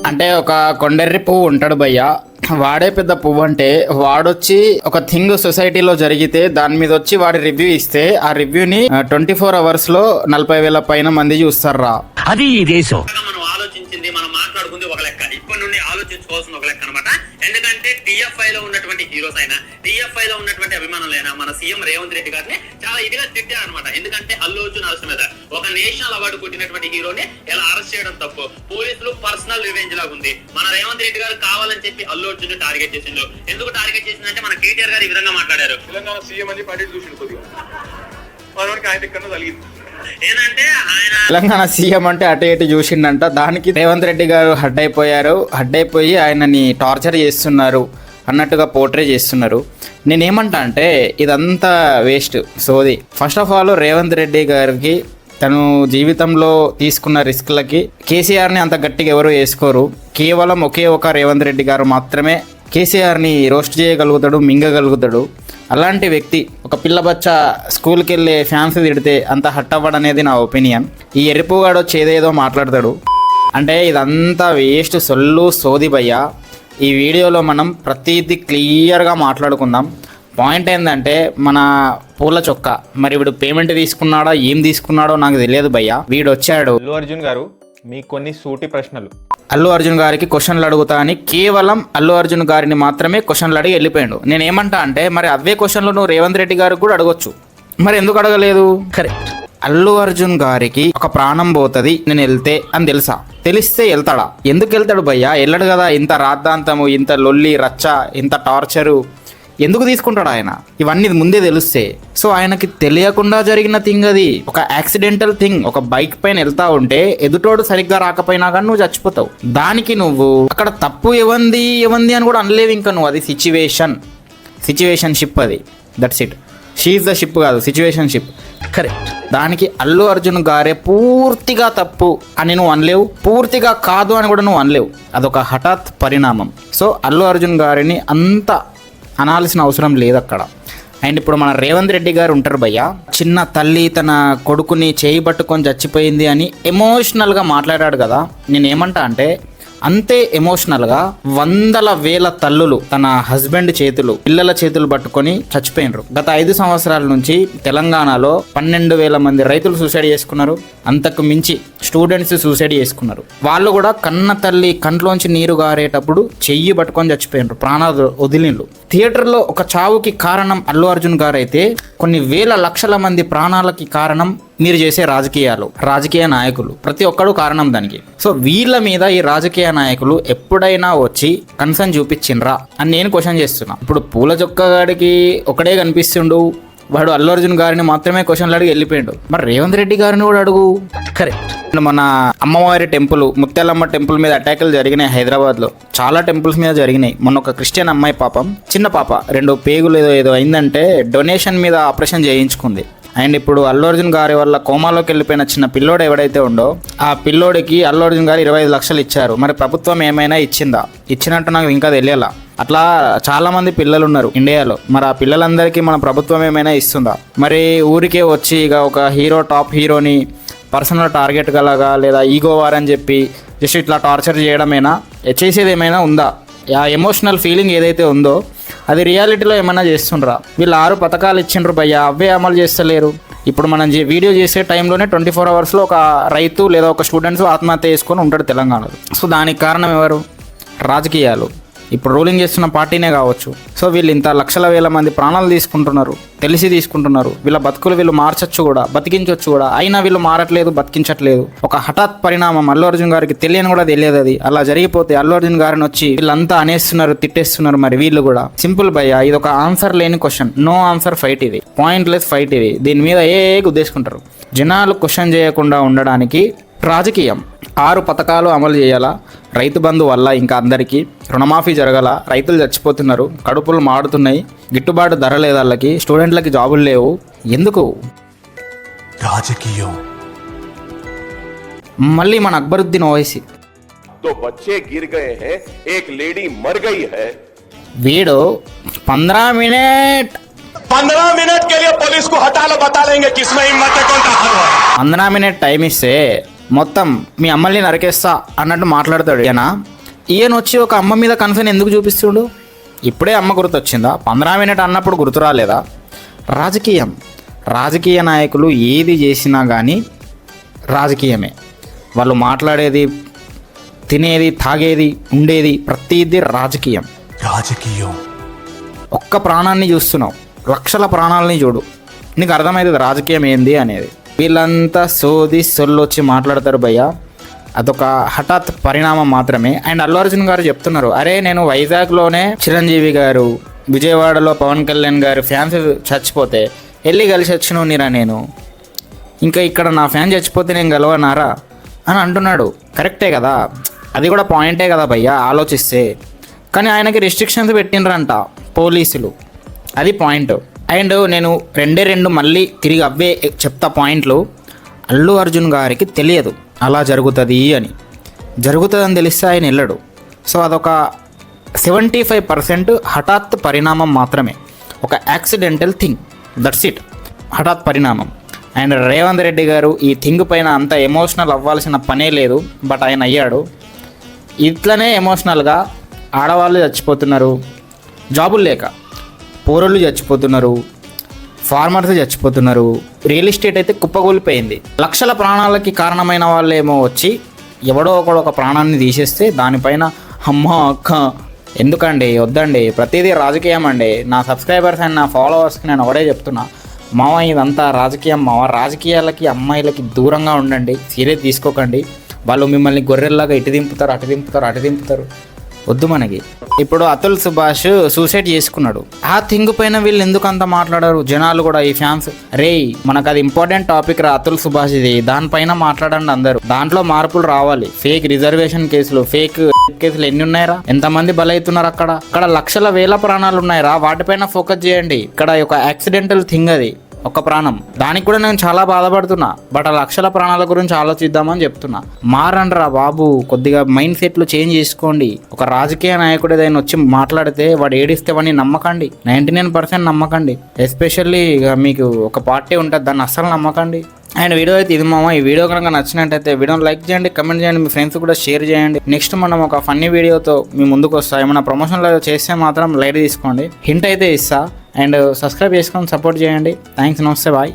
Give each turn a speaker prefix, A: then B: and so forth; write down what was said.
A: అంటే ఒక కొండెర్రి పువ్వు ఉంటాడు భయ్య, వాడే పెద్ద పువ్వు. అంటే వాడొచ్చి ఒక థింగ్ సొసైటీలో జరిగితే దాని మీద వచ్చి వాడి రివ్యూ ఇస్తే ఆ రివ్యూని 24 hours లో 40,000 పైన మంది చూస్తారా.
B: అది ఈ దేశం.
C: మనం ఆలోచించింది, మనం మాట్లాడుకుంది ఒక లెక్క, ఇప్పటి నుండి ఆలోచించుకోవాల్సిన ఒక లెక్క అనమాట. ఎందుకంటే టీఎఫ్ఐ లో ఉన్నటువంటి హీరోస్ అయినా, టీఎఫ్ఐ లో ఉన్నటువంటి అభిమానులైనా మన సీఎం రేవంత్ రెడ్డి గారిని చాలా ఇదిగా తిట్టారు అనమాట. ఎందుకంటే అల్లు అర్జున్ అరెస్ట్ మీద ఒక నేషనల్ అవార్డు కొట్టినటువంటి హీరోని ఎలా అరెస్ట్ చేయడం తప్పు, పోలీసులు పర్సనల్ రివెంజ్ లాగా ఉంది. మన రేవంత్ రెడ్డి గారు కావాలని చెప్పి అల్లు అర్జున్ ని టార్గెట్ చేసిండు. ఎందుకు టార్గెట్ చేసిందంటే మన కేటీఆర్ గారు ఈ విధంగా మాట్లాడారు.
D: తెలంగాణ సీఎం అని పడేది చూసిండు కొద్దిగా, మనకి ఆయన ఇక్కడ జరిగింది
C: ఏంటంటే ఆయన
A: తెలంగాణ సీఎం అంటే అటు ఇటు చూసిండంట. దానికి రేవంత్ రెడ్డి గారు హడ్ అయిపోయి ఆయనని టార్చర్ చేస్తున్నారు అన్నట్టుగా పోర్ట్రే చేస్తున్నారు. నేనేమంటా అంటే ఇదంతా వేస్ట్, సోది. First of all Revanth Reddy గారికి తను జీవితంలో తీసుకున్న రిస్క్లకి కేసీఆర్ని అంత గట్టిగా ఎవరు వేసుకోరు. కేవలం ఒకే ఒక రేవంత్ రెడ్డి గారు మాత్రమే కేసీఆర్ని రోస్ట్ చేయగలుగుతాడు, మింగగలుగుతాడు. అలాంటి వ్యక్తి ఒక పిల్ల బచ్చ స్కూల్కి వెళ్ళే ఫ్యాన్స్ తిడితే అంత హట్ అవ్వడం అనేది నా ఒపీనియన్. ఈ ఎరుపుగాడు చేదేదో మాట్లాడతాడు. అంటే ఇదంతా వేస్ట్, సొల్లు, సోది భయ్య. ఈ వీడియోలో మనం ప్రతిదీ క్లియర్గా మాట్లాడుకుందాం. పాయింట్ ఏంటంటే మన పూల చొక్కా, మరి వీడు పేమెంట్ తీసుకున్నాడా ఏం తీసుకున్నాడో నాకు తెలియదు భయ్య. వీడు వచ్చాడు.
E: అల్లు అర్జున్ గారు మీకు కొన్ని సూటి ప్రశ్నలు.
A: అల్లు అర్జున్ గారికి క్వశ్చన్లు అడుగుతా అని కేవలం అల్లు అర్జున్ గారిని మాత్రమే క్వశ్చన్లు అడిగి వెళ్ళిపోయాడు. నేనేమంటా అంటే మరి అవే క్వశ్చన్లు నువ్వు రేవంత్ రెడ్డి గారికి కూడా అడగొచ్చు, మరి ఎందుకు అడగలేదు? కరెక్ట్. అల్లు అర్జున్ గారికి ఒక ప్రాణం పోతుంది నేను వెళ్తే అని తెలిస్తే వెళ్తాడా? ఎందుకు వెళ్తాడు భయ్యా? వెళ్ళడు కదా. ఇంత రాద్ధాంతము, ఇంత లొల్లి రచ్చ, ఇంత టార్చరు ఎందుకు తీసుకుంటాడు ఆయన? ఇవన్నీ ముందే తెలుస్తే. సో ఆయనకి తెలియకుండా జరిగిన థింగ్ అది, ఒక యాక్సిడెంటల్ థింగ్. ఒక బైక్ పైన వెళ్తా ఉంటే ఎదుటోడు సరిగ్గా రాకపోయినా కానీ నువ్వు చచ్చిపోతావు. దానికి నువ్వు అక్కడ తప్పు ఎవంది అని కూడా అనలేవు ఇంకా నువ్వు. అది సిచ్యువేషన్ షిప్, అది that's it. She is the ship కాదు, సిచ్యువేషన్ షిప్. కరెక్ట్. దానికి అల్లు అర్జున్ గారే పూర్తిగా తప్పు అని నువ్వు అనలేవు, పూర్తిగా కాదు అని కూడా నువ్వు అనలేవు. అదొక హఠాత్ పరిణామం. సో అల్లు అర్జున్ గారిని అంత అనాల్సిన అవసరం లేదు అక్కడ. అండ్ ఇప్పుడు మన రేవంత్ రెడ్డి గారు ఉంటారు భయ్య, చిన్న తల్లి తన కొడుకుని చేయి పట్టుకొని చచ్చిపోయింది అని ఎమోషనల్గా మాట్లాడాడు కదా. నేనేమంటా అంటే అంతే ఎమోషనల్గా 100,000 తల్లులు తన హస్బెండ్ చేతులు, పిల్లల చేతులు పట్టుకొని చచ్చిపోయినరు. గత 5 సంవత్సరాల నుంచి తెలంగాణలో 12,000 మంది రైతులు సూసైడ్ చేసుకున్నారు. అంతకు మించి స్టూడెంట్స్ సూసైడ్ చేసుకున్నారు. వాళ్ళు కూడా కన్న తల్లి కంట్లోంచి నీరు గారేటప్పుడు చెయ్యి పట్టుకొని చచ్చిపోయినరు, ప్రాణాలు వదిలిండ్రు. థియేటర్లో ఒక చావుకి కారణం అల్లు అర్జున్ గారు అయితే కొన్ని వేల లక్షల మంది ప్రాణాలకి కారణం మీరు చేసే రాజకీయ నాయకులు, ప్రతి ఒక్కడు కారణం దానికి. సో వీళ్ళ మీద ఈ రాజకీయ నాయకులు ఎప్పుడైనా వచ్చి కన్సర్న్ చూపించిండ్రా అని నేను క్వశ్చన్ చేస్తున్నా. ఇప్పుడు పూల చొక్కగాడికి ఒకడే కనిపిస్తుండు, వాడు అల్లు అర్జున్ గారిని మాత్రమే క్వశ్చన్లు అడిగి వెళ్ళిపోయాడు. మరి రేవంత్ రెడ్డి గారిని కూడా అడుగు. కరెక్ట్. మన అమ్మవారి టెంపుల్, ముత్యాలమ్మ టెంపుల్ మీద అటాకులు జరిగినాయి హైదరాబాద్లో. చాలా టెంపుల్స్ మీద జరిగినాయి. మొన్న ఒక క్రిస్టియన్ అమ్మాయి పాపం, చిన్న పాప, 2 పేగులు ఏదో అయిందంటే డొనేషన్ మీద ఆపరేషన్ చేయించుకుంది. అండ్ ఇప్పుడు అల్లు అర్జున్ గారి వల్ల కోమాలోకి వెళ్ళిపోయిన చిన్న పిల్లోడు ఎవడైతే ఉందో ఆ పిల్లోడికి అల్లు అర్జున్ గారు 25 లక్షలు ఇచ్చారు. మరి ప్రభుత్వం ఏమైనా ఇచ్చినట్టు నాకు ఇంకా తెలియాల. అట్లా చాలా మంది పిల్లలు ఉన్నారు ఇండియాలో. మరి ఆ పిల్లలందరికీ మన ప్రభుత్వం ఏమైనా ఇస్తుందా? మరి ఊరికే వచ్చి ఇక ఒక హీరో, టాప్ హీరోని పర్సనల్ టార్గెట్ గలగా లేదా ఈగో వార్ అని చెప్పి జస్ట్ ఇట్లా టార్చర్ చేయడమేనా? చేసేది ఏమైనా ఉందా? ఆ ఎమోషనల్ ఫీలింగ్ ఏదైతే ఉందో అది రియాలిటీలో ఏమైనా చేస్తుండ్రా? వీళ్ళు 6 పథకాలు ఇచ్చిండ్రు భయ్య, అవే అమలు చేస్తలేరు. ఇప్పుడు మనం వీడియో చేసే టైంలోనే 24 hours ఒక రైతు లేదా ఒక స్టూడెంట్స్ ఆత్మహత్య చేసుకొని ఉంటాడు తెలంగాణలో. సో దానికి కారణం ఎవరు? రాజకీయాలు. ఇప్పుడు రూలింగ్ చేస్తున్న పార్టీనే కావచ్చు. సో వీళ్ళు ఇంత లక్షల వేల మంది ప్రాణాలు తీసుకుంటున్నారు, తెలిసి తీసుకుంటున్నారు. వీళ్ళ బతుకులు వీళ్ళు మార్చచ్చు కూడా, బతికించవచ్చు కూడా. అయినా వీళ్ళు మారట్లేదు, బతికించట్లేదు. ఒక హఠాత్ పరిణామం. అల్లు అర్జున్ గారికి తెలియని కూడా తెలియదు. అది అలా జరిగిపోతే అల్లు అర్జున్ గారిని వచ్చి వీళ్ళంతా అనేస్తున్నారు, తిట్టేస్తున్నారు. మరి వీళ్ళు కూడా సింపుల్ భయ్య, ఇది ఒక ఆన్సర్ లేని క్వశ్చన్, నో ఆన్సర్ ఫైట్. ఇది పాయింట్లెస్ ఫైట్. ఇది దీని మీద ఉద్దేశించుకుంటారు. జనాలు క్వశ్చన్ చేయకుండా ఉండడానికి రాజకీయం. 6 పథకాలు అమలు చేయాలా? రైతు బంధు వల్ల ఇంకా అందరికీ రుణమాఫీ జరగాల? రైతులు చచ్చిపోతున్నారు, కడుపులు మాడుతున్నాయి, గిట్టుబాటు ధర లేదు వాళ్ళకి, స్టూడెంట్లకి జాబులు లేవు. ఎందుకు?
B: రాజకీయం.
A: మళ్ళీ మన అక్బరుద్దీన్ ఓవైసీ వీడు 15 మినిట్
D: के लिए पुलिस को हटा लो, बता लेंगे किसमें हिम्मत है, कौन था
A: 15 మినిట్ టైం ఇస్తే మొత్తం మీ అమ్మల్ని నరికేస్తా అన్నట్టు మాట్లాడతాడు. ఏనా ఈయన వచ్చి ఒక అమ్మ మీద కన్ఫర్మ్ ఎందుకు చూపిస్తుడు? ఇప్పుడే అమ్మ గుర్తొచ్చిందా? 15 మినిట్ అన్నప్పుడు గుర్తు రాలేదా? రాజకీయ నాయకులు ఏది చేసినా కానీ రాజకీయమే. వాళ్ళు మాట్లాడేది, తినేది, తాగేది, ఉండేది ప్రతిదీ రాజకీయం. ఒక్క ప్రాణాన్ని చూస్తున్నావు, లక్షల ప్రాణాలని చూడు, నీకు అర్థమవుతుంది రాజకీయం ఏంది అనేది. వీళ్ళంతా సొల్లొచ్చి మాట్లాడతారు భయ్య, అదొక హఠాత్ పరిణామం మాత్రమే. అండ్ అల్లు అర్జున్ గారు చెప్తున్నారు, అరే నేను వైజాగ్లోనే చిరంజీవి గారు, విజయవాడలో పవన్ కళ్యాణ్ గారు ఫ్యాన్స్ చచ్చిపోతే వెళ్ళి కలిసి వచ్చినోనిరా నేను, ఇంకా ఇక్కడ నా ఫ్యాన్ చచ్చిపోతే నేను గెలవనారా అని అంటున్నాడు. కరెక్టే కదా, అది కూడా పాయింటే కదా భయ్య ఆలోచిస్తే. కానీ ఆయనకి రిస్ట్రిక్షన్స్ పెట్టినరంట పోలీసులు, అది పాయింట్. అండ్ నేను రెండు మళ్ళీ తిరిగి అవే చెప్తా పాయింట్లు. అల్లు అర్జున్ గారికి తెలియదు అలా జరుగుతుంది అని. జరుగుతుందని తెలిస్తే ఆయన వెళ్ళడు. సో అదొక 75% హఠాత్ పరిణామం మాత్రమే, ఒక యాక్సిడెంటల్ థింగ్, దట్స్ ఇట్, హఠాత్ పరిణామం. అండ్ రేవంత్ రెడ్డి గారు ఈ థింగ్ పైన అంత ఎమోషనల్ అవ్వాల్సిన పనే లేదు, బట్ ఆయన అయ్యాడు. ఇట్లనే ఎమోషనల్గా ఆడవాళ్ళు చచ్చిపోతున్నారు, జాబులు లేక పోరళ్ళు చచ్చిపోతున్నారు, ఫార్మర్స్ చచ్చిపోతున్నారు, రియల్ ఎస్టేట్ అయితే కుప్పగూలిపోయింది. లక్షల ప్రాణాలకి కారణమైన వాళ్ళేమో వచ్చి ఎవడో ఒకడు ఒక ప్రాణాన్ని తీసేస్తే దానిపైన అమ్మ అక్క ఎందుకండి, వద్దండి, ప్రతిదీ రాజకీయం అండి. నా సబ్స్క్రైబర్స్ అండ్ నా ఫాలోవర్స్కి నేను ఒకటే చెప్తున్నా, మావ ఇదంతా రాజకీయం మావ, రాజకీయాలకి అమ్మాయిలకి దూరంగా ఉండండి, సీరియస్ తీసుకోకండి. వాళ్ళు మిమ్మల్ని గొర్రెల్లాగా ఇటు దింపుతారు, వద్దు మనకి. ఇప్పుడు అతుల్ సుభాష్ సూసైడ్ చేసుకున్నాడు, ఆ థింగ్ పైన వీళ్ళు ఎందుకు అంత మాట్లాడారు జనాలు కూడా, ఈ ఫ్యాన్స్. రే మనకు అది ఇంపార్టెంట్ టాపిక్ రా అతుల్ సుభాష్, ఇది దానిపైన మాట్లాడండి అందరూ, దాంట్లో మార్పులు రావాలి. ఫేక్ రిజర్వేషన్ కేసులు, ఫేక్ కేసులు ఎన్ని ఉన్నాయిరా, ఎంతమంది బలవుతున్నారు అక్కడ లక్షల వేల ప్రాణాలు ఉన్నాయిరా, వాటిపైన ఫోకస్ చేయండి. ఇక్కడ ఒక యాక్సిడెంటల్ థింగ్, అది ఒక ప్రాణం, దానికి కూడా నేను చాలా బాధపడుతున్నా. బట్ ఆ లక్షల ప్రాణాల గురించి ఆలోచిద్దామని చెప్తున్నా. మారండ్రా బాబు, కొద్దిగా మైండ్ సెట్లు చేంజ్ చేసుకోండి. ఒక రాజకీయ నాయకుడు ఏదైనా వచ్చి మాట్లాడితే వాడు ఏడిస్తే వాడిని నమ్మకండి, 99% నమ్మకండి. ఎస్పెషల్లీ మీకు ఒక పార్టీ ఉంటుంది, దాన్ని అస్సలు నమ్మకండి. అండ్ వీడియో అయితే ఇది మామ. ఈ వీడియో కనుక నచ్చినట్టయితే వీడియోని లైక్ చేయండి, కమెంట్ చేయండి, మీ ఫ్రెండ్స్ కూడా షేర్ చేయండి. నెక్స్ట్ మనం ఒక ఫన్నీ వీడియోతో మీ ముందుకు వస్తాం. ఏమైనా ప్రమోషన్లో చేస్తే మాత్రం లైట్ తీసుకోండి, హింట్ అయితే ఇస్తా. అండ్ సబ్స్క్రైబ్ చేసుకొని సపోర్ట్ చేయండి. థ్యాంక్స్, నమస్తే, బాయ్.